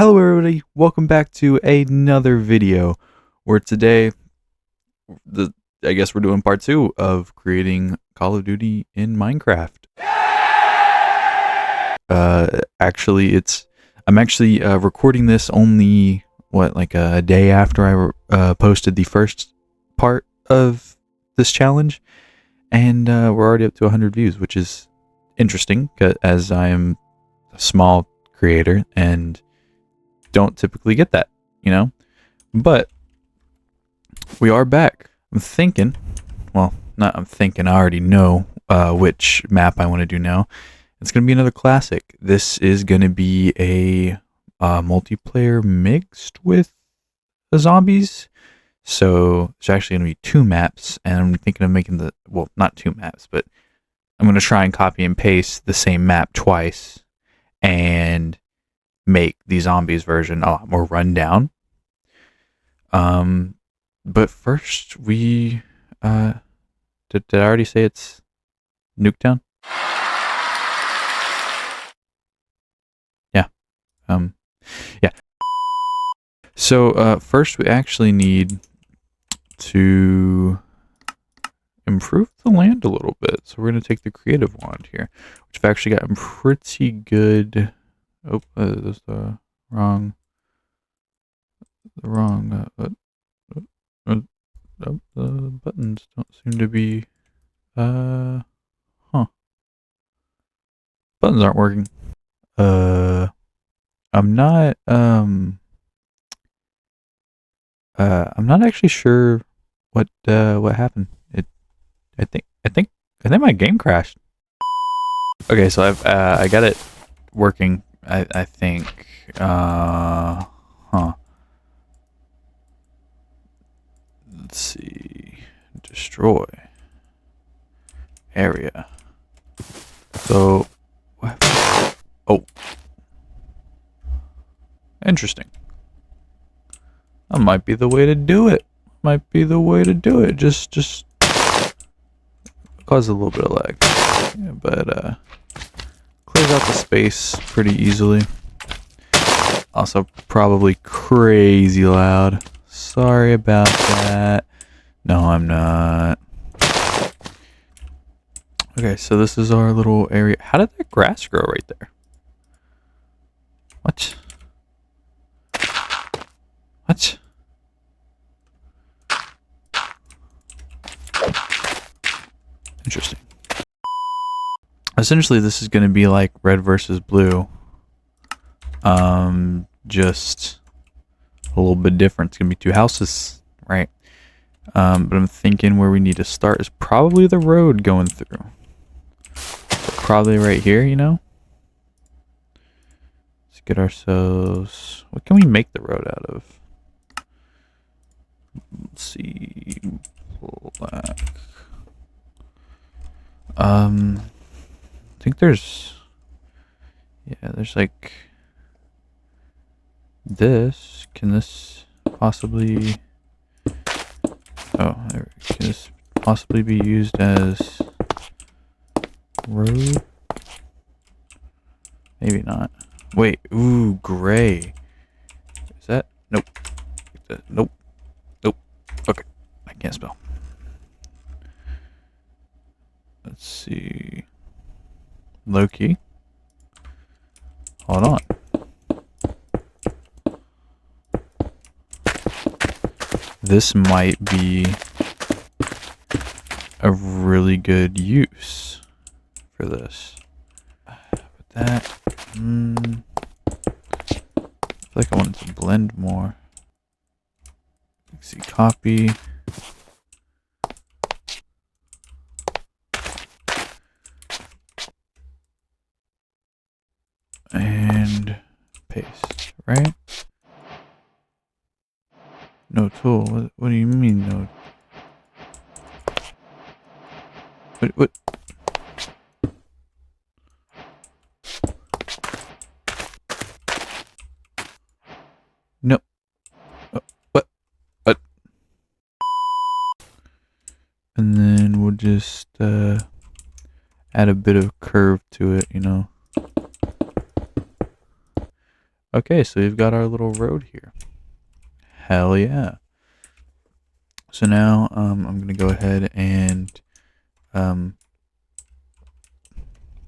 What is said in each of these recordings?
Hello everybody, welcome back to another video where today I guess we're doing part 2 of creating Call of Duty in Minecraft. I'm actually recording this only like a day after I posted the first part of this challenge, and we're already up to 100 views, which is interesting as I am a small creator and don't typically get that, but we are back. I already know which map I want to do now. It's going to be another classic. This is going to be a multiplayer mixed with the zombies, so it's actually going to be 2 maps, and I'm thinking of making not 2 maps, but I'm going to try and copy and paste the same map twice and make the zombies version a lot more rundown. But first we did I already say it's Nuketown? Yeah. Yeah. So first we actually need to improve the land a little bit. So we're going to take the creative wand here, which I've actually gotten pretty good. Oh, there's the wrong the buttons don't seem to be buttons aren't working. I'm not actually sure what happened. I think my game crashed. Okay, so I got it working. I think let's see, destroy area. So oh, interesting. That might be the way to do it. Just cause a little bit of lag, yeah, but clears out the space pretty easily. Also probably crazy loud. Sorry about that. No, I'm not. Okay, so this is our little area. How did that grass grow right there? What? Interesting. Essentially, this is going to be like red versus blue. Just a little bit different. It's going to be 2 houses, right? But I'm thinking where we need to start is probably the road going through. So probably right here, Let's get ourselves... What can we make the road out of? Let's see... Black. I think there's... Yeah, there's like... This. Can this possibly... Oh, can this possibly be used as road? Maybe not. Wait, ooh, gray. Is that? Nope. Nope. Okay, I can't spell. Let's see. Low key. Hold on. This might be a really good use for this. But that, I feel like I want it to blend more. Let's see, copy. And paste, right? No tool. What do you mean no? What? No. What? And then we'll just add a bit of curve to it, Okay, so we've got our little road here. Hell yeah. So now I'm gonna go ahead and um,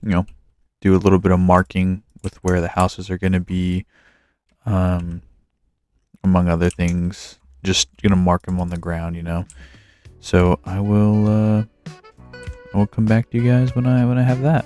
do a little bit of marking with where the houses are gonna be, um, among other things. Just gonna mark them on the ground. So I will come back to you guys when I have that.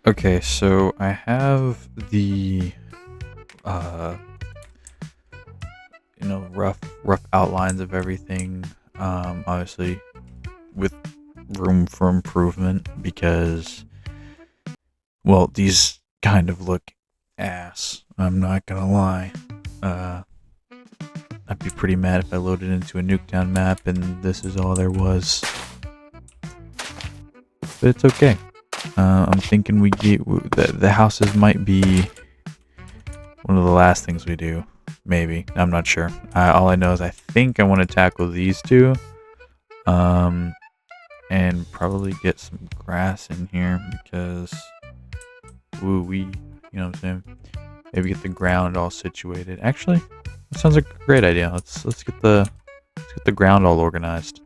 Okay, so I have the rough outlines of everything. Obviously with room for improvement because, well, these kind of look ass. I'm not gonna lie. I'd be pretty mad if I loaded into a Nuketown map and this is all there was. But it's okay. I'm thinking the houses might be one of the last things we do. Maybe. I'm not sure. All I know is I think I want to tackle these two. And probably get some grass in here because you know what I'm saying? Maybe get the ground all situated. Actually, that sounds like a great idea. Let's get the ground all organized.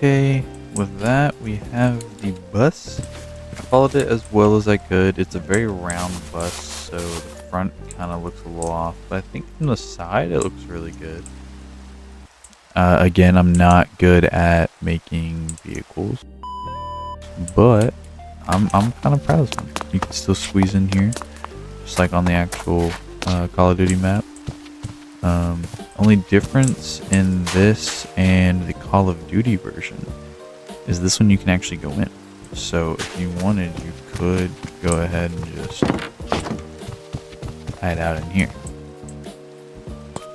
Okay, with that we have the bus. I followed it as well as I could. It's a very round bus, so the front kind of looks a little off, but I think from the side it looks really good. Again, I'm not good at making vehicles, but I'm kind of proud of them. You can still squeeze in here, just like on the actual Call of Duty map. Only difference in this and the Call of Duty version is this one you can actually go in. So if you wanted, you could go ahead and just hide out in here.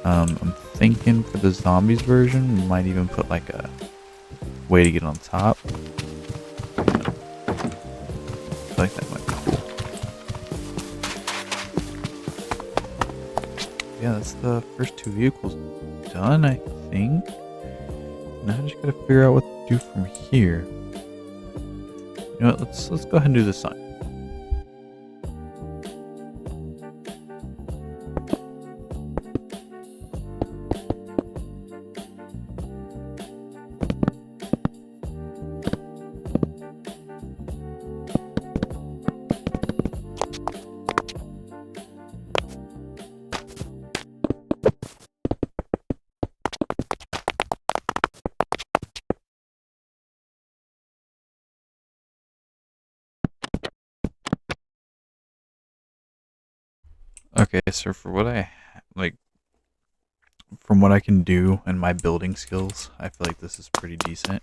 I'm thinking for the zombies version, we might even put like a way to get on top. I feel like that might be cool. Yeah, that's the first two vehicles done, I think. Now I just gotta figure out what to do from here. You know what, let's go ahead and do the sign. Okay, so for what I like, from what I can do and my building skills, I feel like this is pretty decent.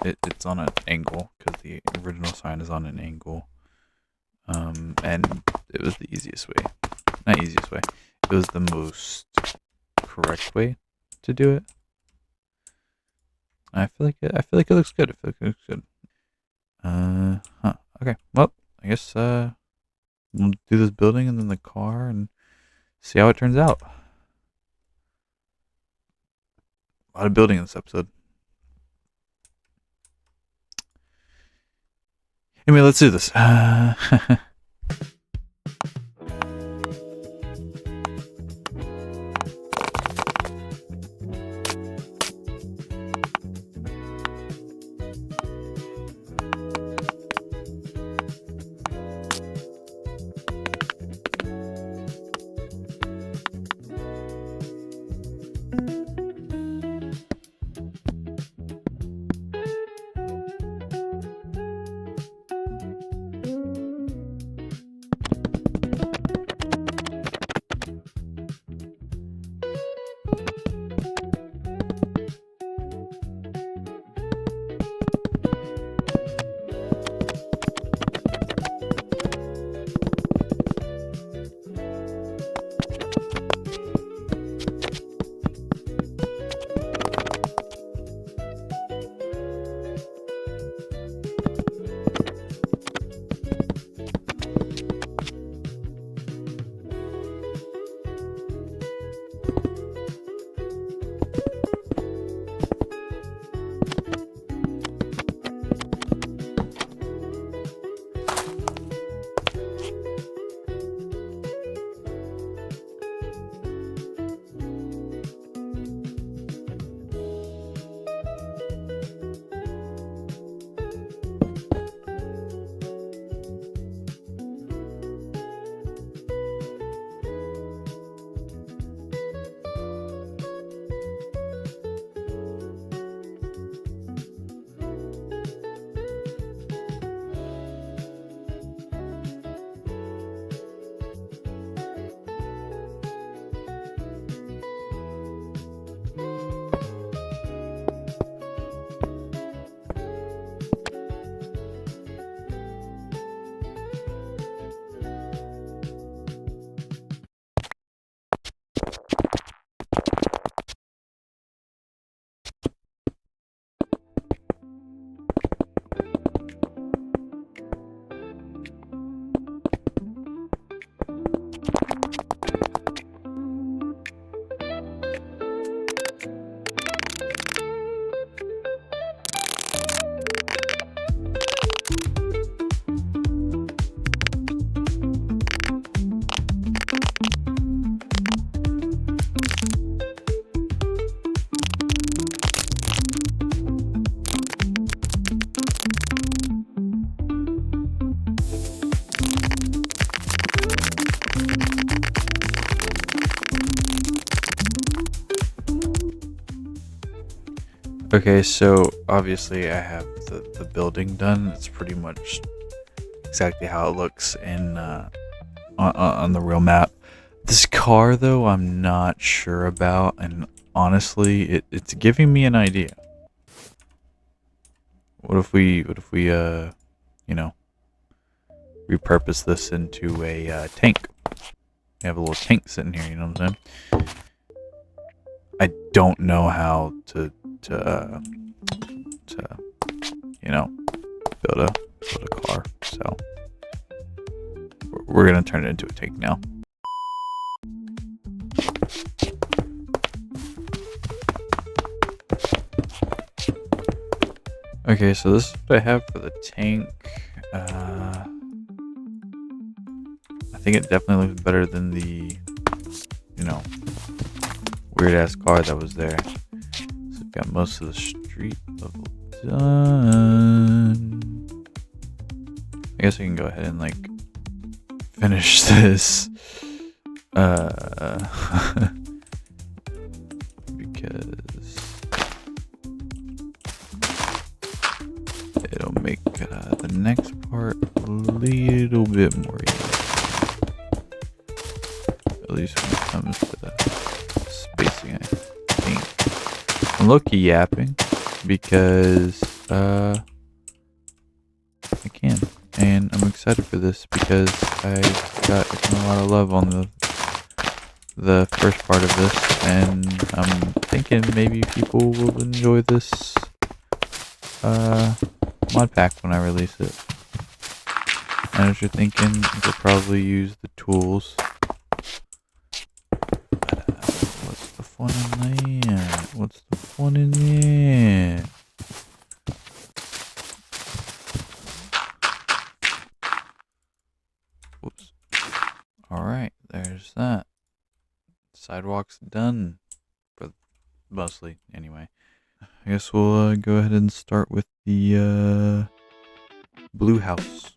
It's on an angle because the original sign is on an angle. And it was the easiest way, not easiest way. It was the most correct way to do it. I feel like it looks good. I feel like it looks good. Okay. Well, I guess we'll do this building and then the car and see how it turns out. A lot of building in this episode. Anyway, let's do this. Okay, so obviously I have the building done. It's pretty much exactly how it looks in on the real map. This car though, I'm not sure about, and honestly, it's giving me an idea. What if we you know, repurpose this into a tank? We have a little tank sitting here, you know what I'm saying? I don't know how to you know, build a car, so we're gonna turn it into a tank now. Okay, so this is what I have for the tank. I think it definitely looks better than the, you know, weird ass car that was there. So we've got most of the street level done. I guess I can go ahead and like finish this. Because it'll make the next part a little bit more easy. At least when it comes to the spacing, I think. I'm low-key yapping because I can, and I'm excited for this because I got a lot of love on the first part of this, and I'm thinking maybe people will enjoy this mod pack when I release it. And as you're thinking, you could probably use the tools. But, what's the fun in that? What's the fun in that? Whoops. Alright, there's that. Sidewalk's done. For mostly, anyway. I guess we'll go ahead and start with the blue house.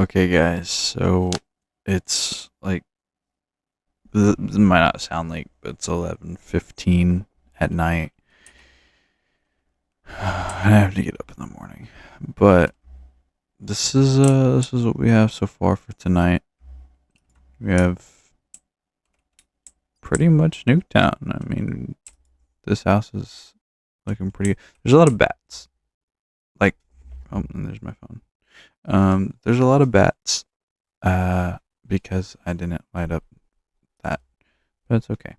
Okay, guys, so it's like this might not sound like, but it's 11:15 at night. I have to get up in the morning, but this is what we have so far for tonight. We have pretty much Nuketown. I mean, this house is looking pretty. There's a lot of bats. Like, oh, and there's my phone. There's a lot of bats. Because I didn't light up that, but it's okay.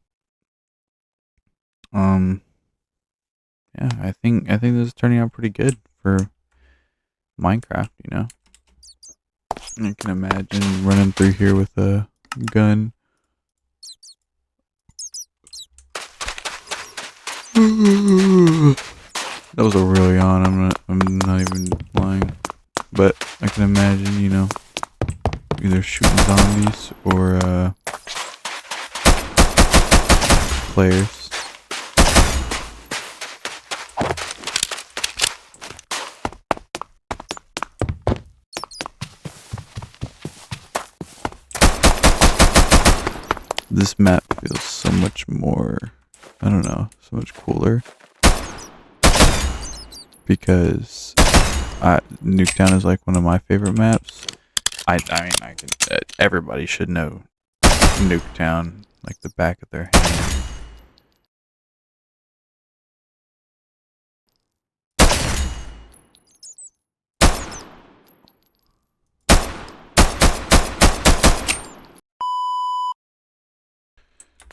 Yeah, I think this is turning out pretty good for Minecraft. I can imagine running through here with a gun. That was a real yawn. I'm not even lying, but I can imagine, either shooting zombies or players. This map feels so much more, I don't know, so much cooler. Because Nuketown is like one of my favorite maps. I mean, everybody should know Nuketown like the back of their hand.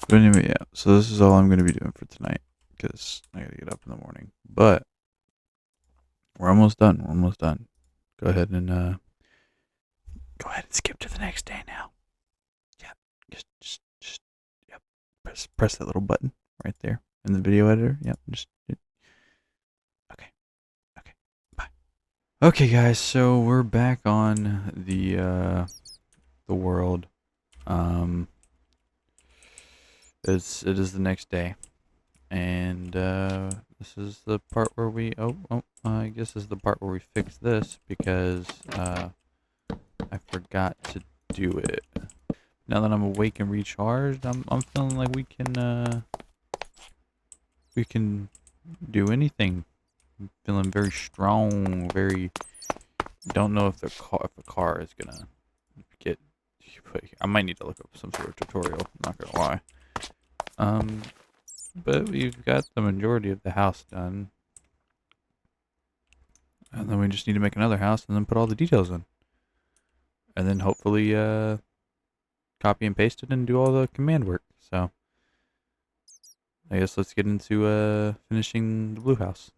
But anyway, yeah, so this is all I'm going to be doing for tonight, because I gotta get up in the morning. But we're almost done. Go ahead and skip to the next day now. Yeah, just yep. Press that little button right there in the video editor. Yep, okay, bye. Okay, guys, so we're back on the world. It is the next day, and this is the part where I guess this is the part where we fix this, because I forgot to do it. Now that I'm awake and recharged, I'm feeling like we can do anything. I'm feeling very strong. Don't know if the car is gonna get. I might need to look up some sort of tutorial. Not gonna lie. But we've got the majority of the house done. And then we just need to make another house and then put all the details in. And then hopefully copy and paste it and do all the command work. So I guess let's get into finishing the blue house.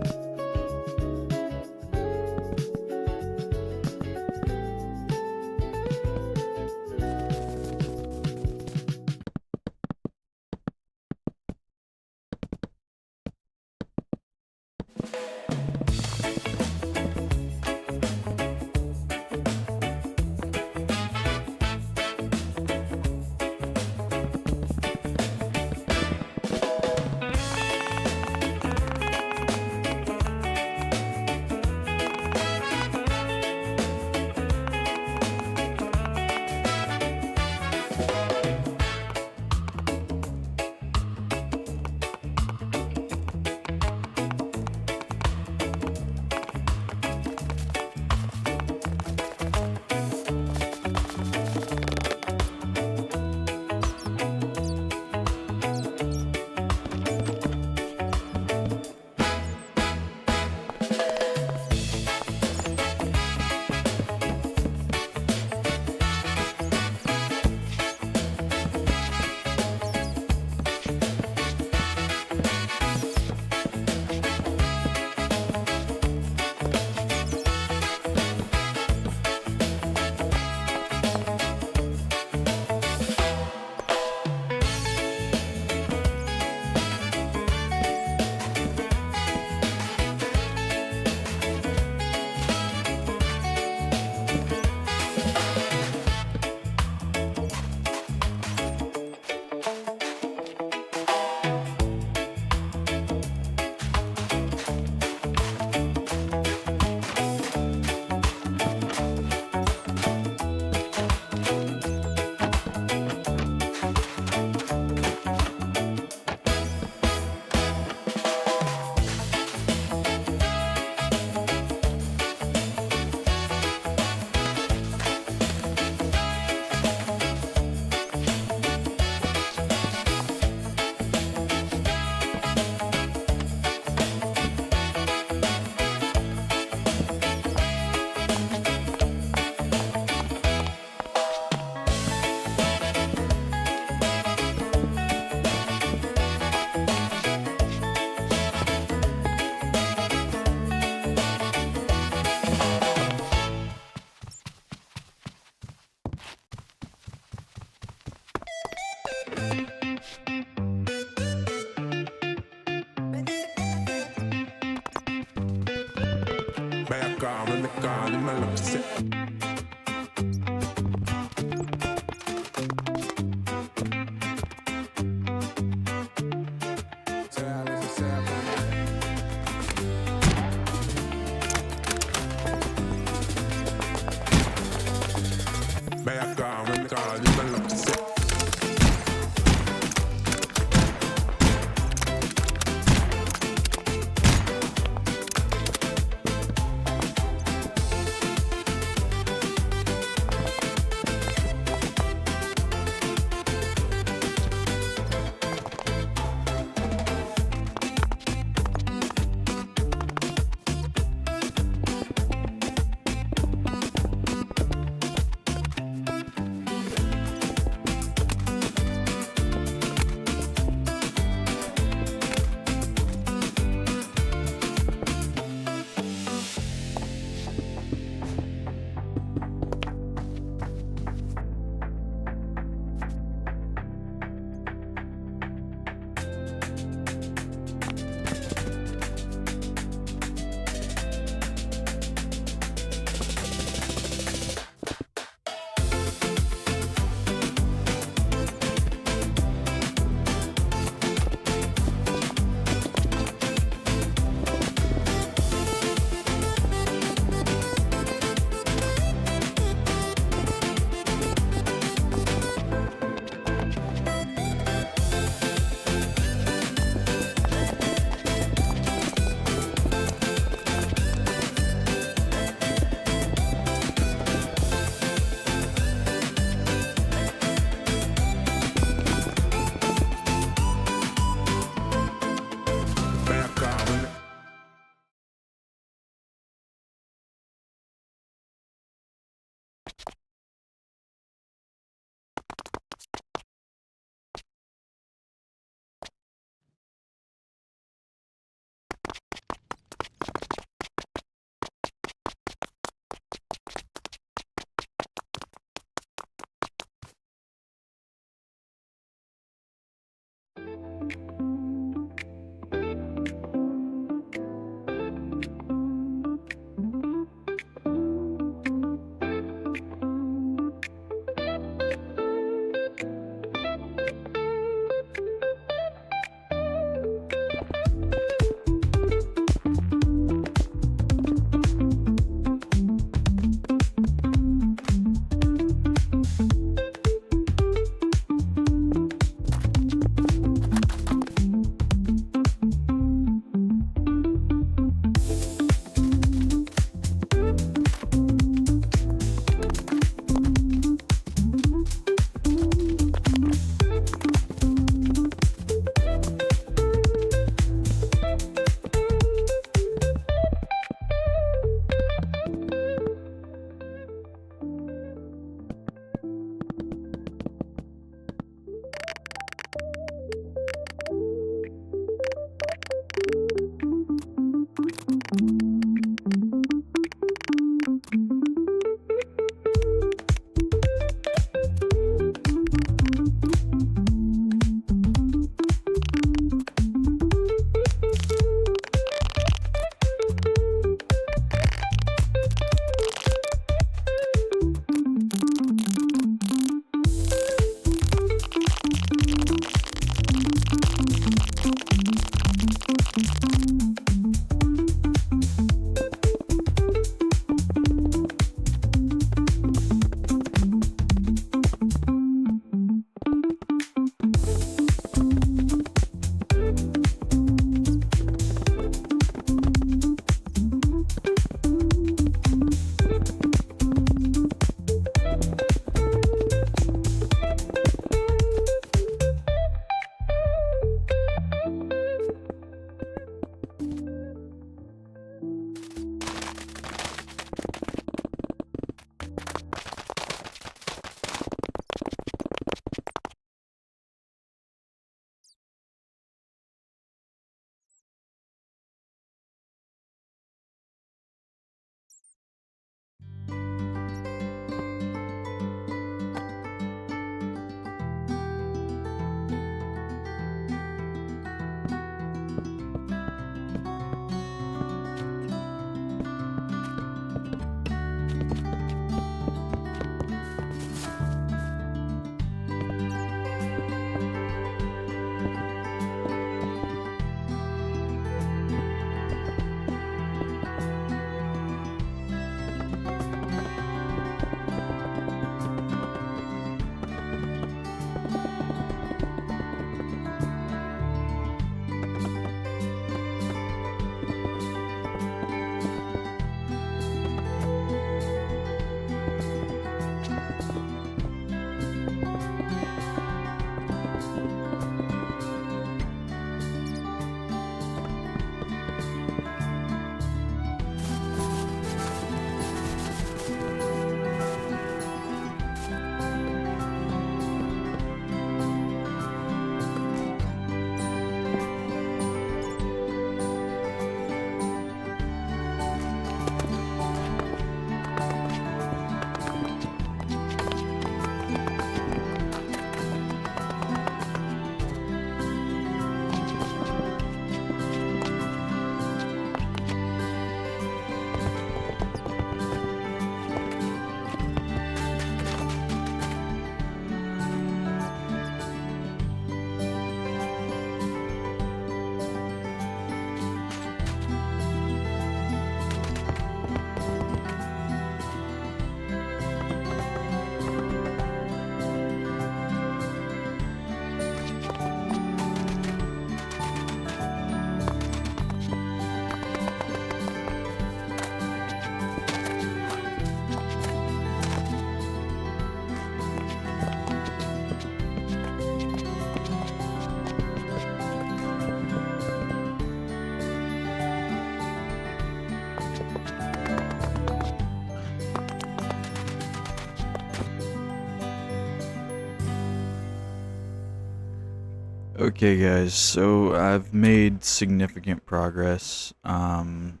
Okay, guys, so I've made significant progress. However,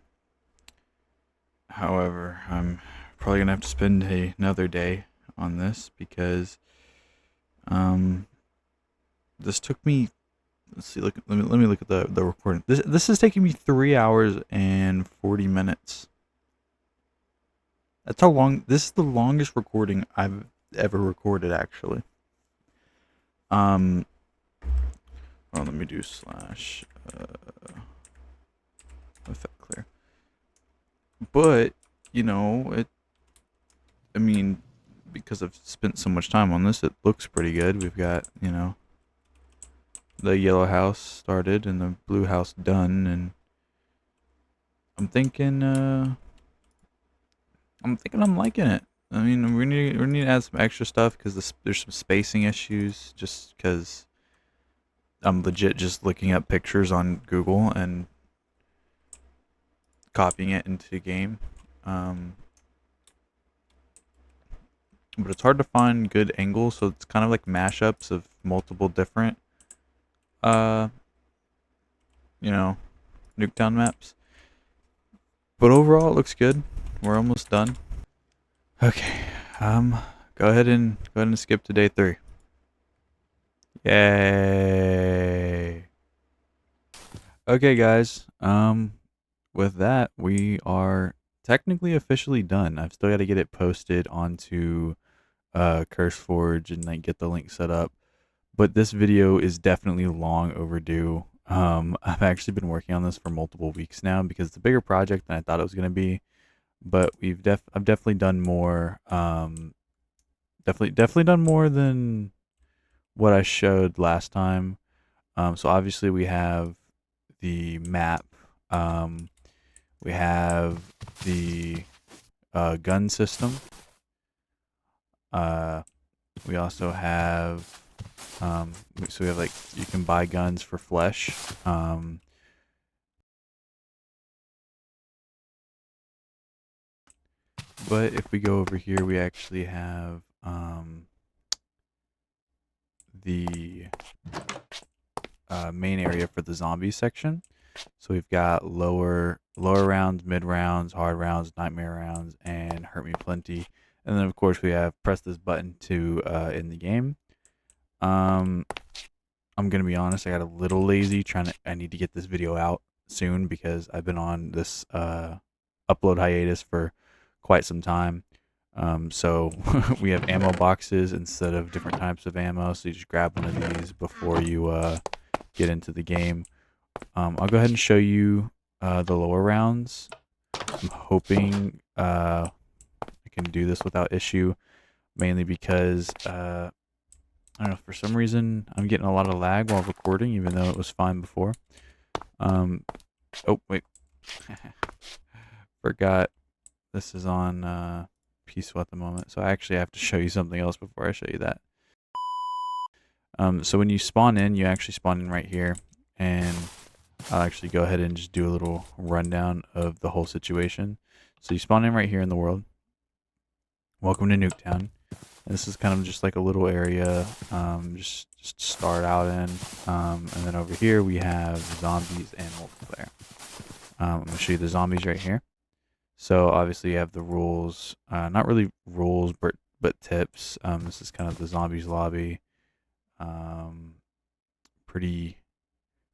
I'm probably gonna have to spend another day on this because um, this took me. Let's see. Let me look at the recording. This is taking me 3 hours and 40 minutes. That's how long. This is the longest recording I've ever recorded, actually. Um, well, let me do slash effect clear. But you know, I mean, because I've spent so much time on this, it looks pretty good. We've got, the yellow house started and the blue house done, and I'm thinking, I'm liking it. I mean, we need to add some extra stuff because there's some spacing issues. Just because I'm legit just looking up pictures on Google and copying it into the game. But it's hard to find good angles, so it's kind of like mashups of multiple different, uh, you know, Nuketown maps. But overall, it looks good. We're almost done. Okay, go ahead and skip to day 3. Yay! Okay, guys. With that, we are technically officially done. I've still got to get it posted onto CurseForge and like get the link set up. But this video is definitely long overdue. I've actually been working on this for multiple weeks now because it's a bigger project than I thought it was gonna be. But I've definitely done more. Definitely done more than what I showed last time. So obviously we have the map. Um, we have the gun system. We also have so we have like you can buy guns for flesh. But if we go over here, we actually have the main area for the zombie section. So we've got lower rounds, mid rounds, hard rounds, nightmare rounds, and hurt me plenty. And then of course we have press this button to in the game. I'm gonna be honest, I got a little lazy I need to get this video out soon because I've been on this upload hiatus for quite some time. So we have ammo boxes instead of different types of ammo, so you just grab one of these before you get into the game. I'll go ahead and show you the lower rounds. I'm hoping I can do this without issue, mainly because I don't know, for some reason I'm getting a lot of lag while recording, even though it was fine before. Oh wait, forgot this is on peaceful at the moment, so I actually have to show you something else before I show you that. So when you spawn in, you actually spawn in right here, and I'll actually go ahead and just do a little rundown of the whole situation. So you spawn in right here in the world. Welcome to Nuketown. This is kind of just like a little area, just start out in, and then over here we have zombies and multiplayer. I'm gonna show you the zombies right here. So obviously you have the rules, not really rules, but tips. This is kind of the zombies lobby. Pretty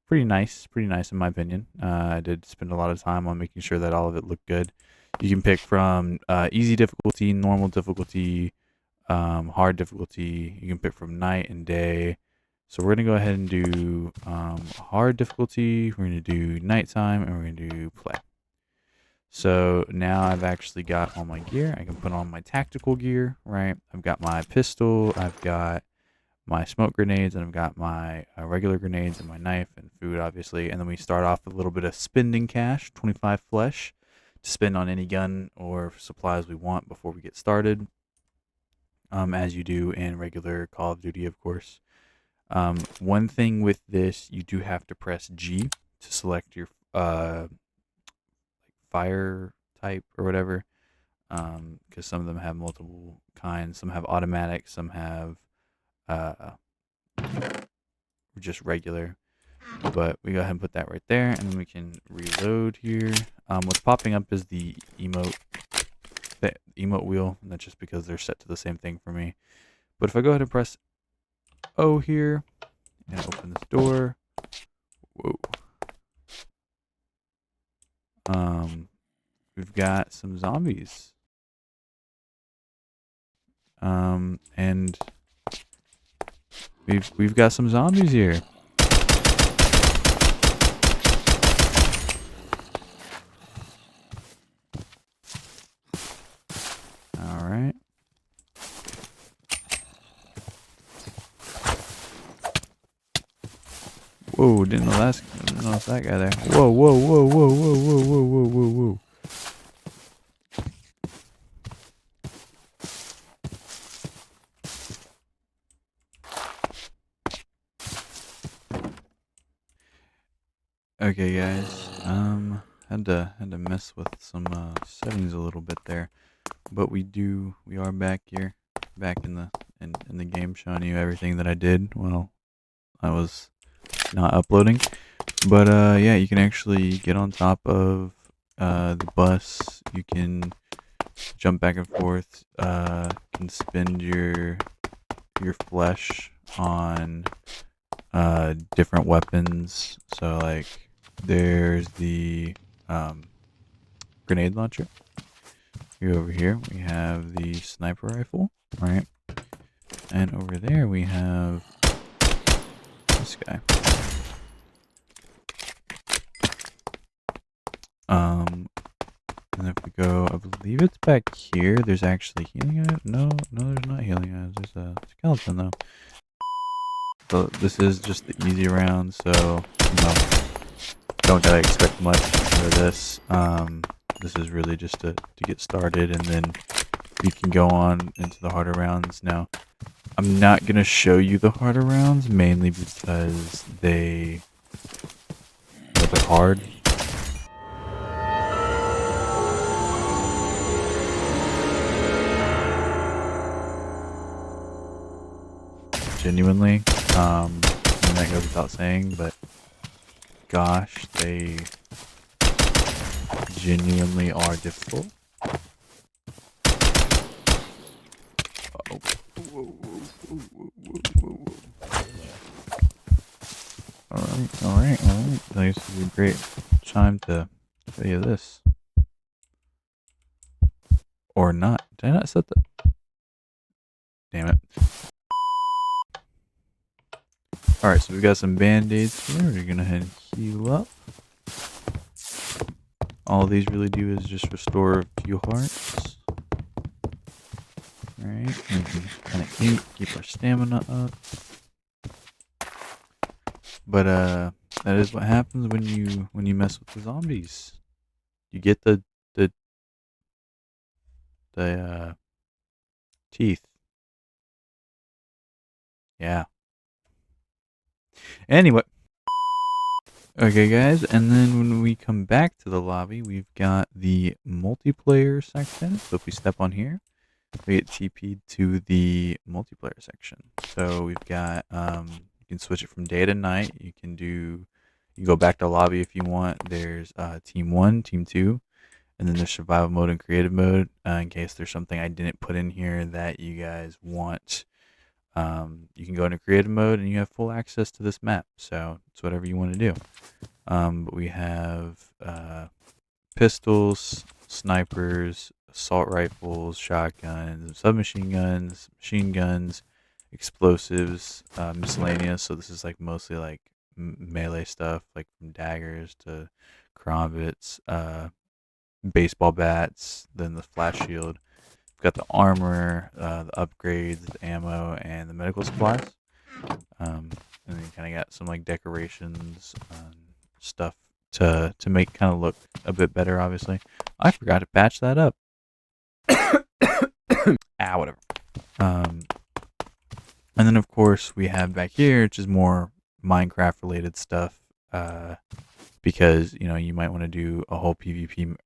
pretty nice in my opinion. I did spend a lot of time on making sure that all of it looked good. You can pick from easy difficulty, normal difficulty, hard difficulty. You can pick from night and day. So we're gonna go ahead and do hard difficulty. We're gonna do nighttime, and we're gonna do play. So now I've actually got all my gear. I can put on my tactical gear, right? I've got my pistol. I've got my smoke grenades, and I've got my regular grenades and my knife and food, obviously. And then we start off with a little bit of spending cash, 25 flesh, to spend on any gun or supplies we want before we get started. As you do in regular Call of Duty, of course. One thing with this, you do have to press G to select your fire type or whatever, because some of them have multiple kinds. Some have automatic, some have just regular. But we go ahead and put that right there, and then we can reload here. What's popping up is the emote wheel, and that's just because they're set to the same thing for me. But if I go ahead and press O here and open this door, whoa. We've got some zombies. And we've got some zombies here. All right. Whoa! Didn't know it's that guy there. Whoa! Whoa! Whoa! Whoa! Whoa! Whoa! Whoa! Whoa! Whoa! Whoa! Okay, guys. Had to mess with some settings a little bit there, but we are back here, back in the game, showing you everything that I did while I was not uploading. But yeah, you can actually get on top of the bus. You can jump back and forth. Can spend your flesh on different weapons. So like there's the grenade launcher. Here over here we have the sniper rifle, right? And over there we have this guy. And if we go, I believe it's back here. There's actually healing items. No, there's not healing items. There's a skeleton though. So this is just the easy round, so don't gotta expect much for this. This is really just to get started, and then you can go on into the harder rounds. Now, I'm not gonna show you the harder rounds mainly because they're hard. Genuinely, and that goes without saying, but gosh, they genuinely are difficult. Alright. This is a great time to show you this. Or not. Did I not set the... Damn it. Alright, so we've got some band-aids here. We're gonna head and heal up. All these really do is just restore a few hearts. Alright, we can kind of keep our stamina up. But that is what happens when you mess with the zombies. You get the teeth. Yeah. Anyway. Okay, guys, and then when we come back to the lobby, we've got the multiplayer section. So if we step on here, we get TP'd to the multiplayer section. So we've got, you can switch it from day to night. You can go back to lobby if you want. There's team 1, team 2, and then there's survival mode and creative mode. In case there's something I didn't put in here that you guys want. You can go into creative mode and you have full access to this map. So it's whatever you want to do. But we have pistols, snipers, assault rifles, shotguns, submachine guns, machine guns, explosives, miscellaneous. So this is like mostly like melee stuff, like from daggers to karambits, baseball bats, then the flat shield. We've got the armor, the upgrades, the ammo, and the medical supplies. And then you kind of got some like decorations and stuff to make kind of look a bit better. Obviously, I forgot to patch that up. Whatever. And then of course we have back here, which is more Minecraft related stuff. Because you might want to do a whole PvP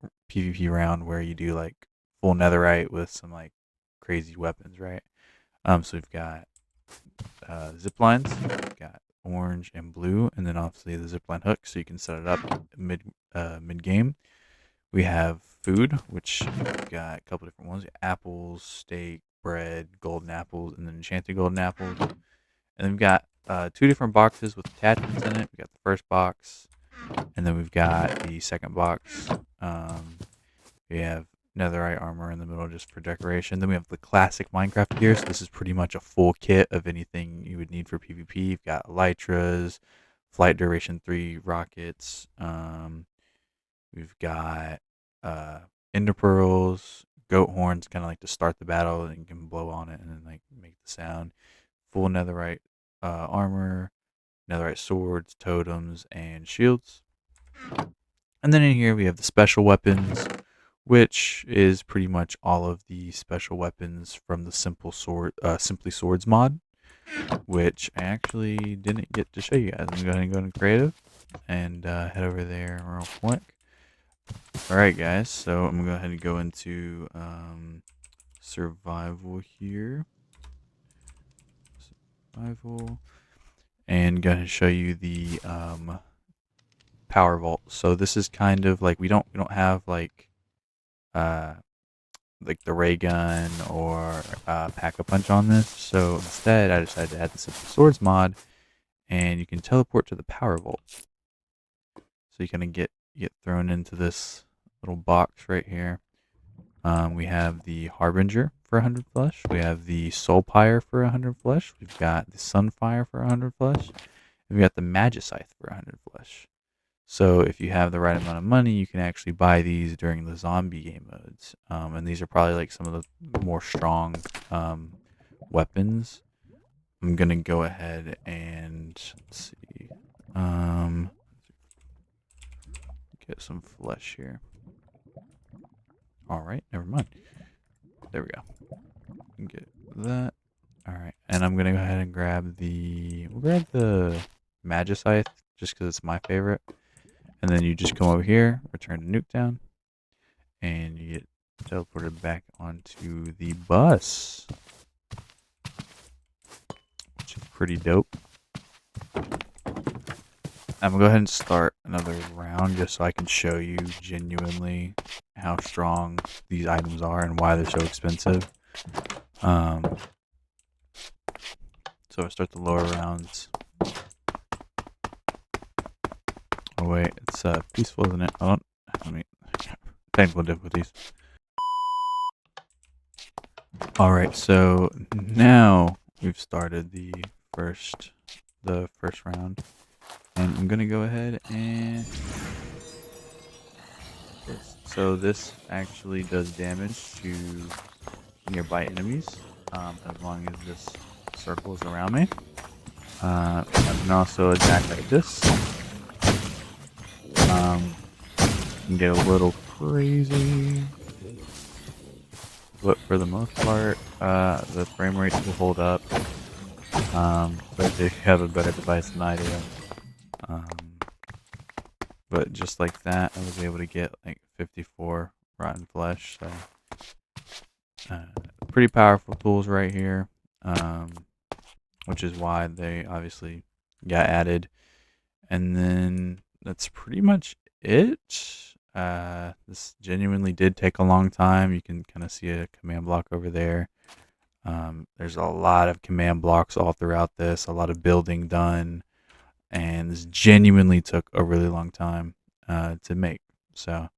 round where you do like full netherite with some like crazy weapons, right? So we've got zip lines, we've got orange, and blue, and then obviously the zipline hook, so you can set it up mid game. We have food, which we've got a couple different ones: apples, steak, bread, golden apples, and then enchanted golden apples. And then we've got 2 different boxes with attachments in it. We got the first box, and then we've got the second box. We have netherite armor in the middle just for decoration. Then we have the classic Minecraft gear. So this is pretty much a full kit of anything you would need for PvP. You've got elytras, flight duration 3 rockets. We've got ender pearls, goat horns, kind of like to start the battle, and you can blow on it and then like make the sound. Full netherite armor, netherite swords, totems, and shields. And then in here we have the special weapons, which is pretty much all of the special weapons from the Simply Swords mod, which I actually didn't get to show you guys. I'm going to go into creative and head over there real quick. Alright guys, so I'm going to go ahead and go into survival here. Survival. And go ahead and show you the power vault. So this is kind of like we don't have like the ray gun or pack-a-punch on this. So instead, I decided to add the Simple Swords mod, and you can teleport to the power vault. So you kind of get thrown into this little box right here. We have the Harbinger for 100 flesh. We have the Soul Pyre for 100 flesh. We've got the Sunfire for 100 flesh. And we got the Magicite for 100 flesh. So if you have the right amount of money, you can actually buy these during the zombie game modes. And these are probably like some of the more strong weapons. I'm going to go ahead and, let's see, get some flesh here. Alright, never mind. There we go. Get that. Alright, and I'm going to go ahead and grab we'll grab the Magicite, just because it's my favorite. And then you just come over here, return to Nuketown, and you get teleported back onto the bus, which is pretty dope. I'm going to go ahead and start another round just so I can show you genuinely how strong these items are and why they're so expensive. So I start the lower rounds. Oh wait, it's peaceful, isn't it? Technical difficulties. Alright, so now we've started the first round. And I'm gonna go ahead and so this actually does damage to nearby enemies, as long as this circles around me. I can also attack like this. Can get a little crazy, but for the most part, the frame rates will hold up. But if you have a better device than I do, but just like that, I was able to get like 54 rotten flesh. So, pretty powerful tools right here, which is why they obviously got added. And then that's pretty much it. This genuinely did take a long time. You can kind of see a command block over there. There's a lot of command blocks all throughout this, a lot of building done, and this genuinely took a really long time to make. So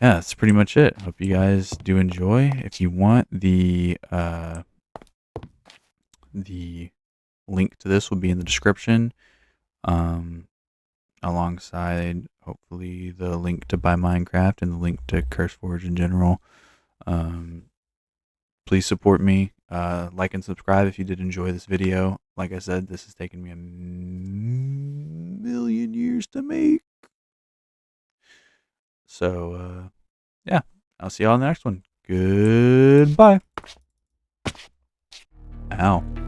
yeah, that's pretty much it. Hope you guys do enjoy. If you want, the link to this will be in the description, alongside hopefully the link to buy Minecraft and the link to CurseForge in general. Please support me. Like and subscribe if you did enjoy this video. Like I said, this has taken me a million years to make. So, yeah, I'll see y'all in the next one. Goodbye. Ow.